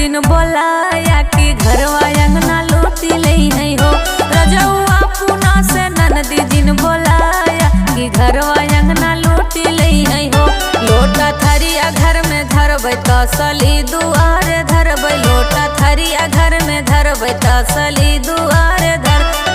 जिन बोलाया कि घरवा अंगना लूटी लई है हो। रजौआ पुना से ननदी जिन बोलाया कि घरवा अंगना लूटी लई है हो। लोटा थरिया घर में धरबै तसली दुआरे धरबै। लोटा थरिया घर में धरबै तसली दुआरे धर।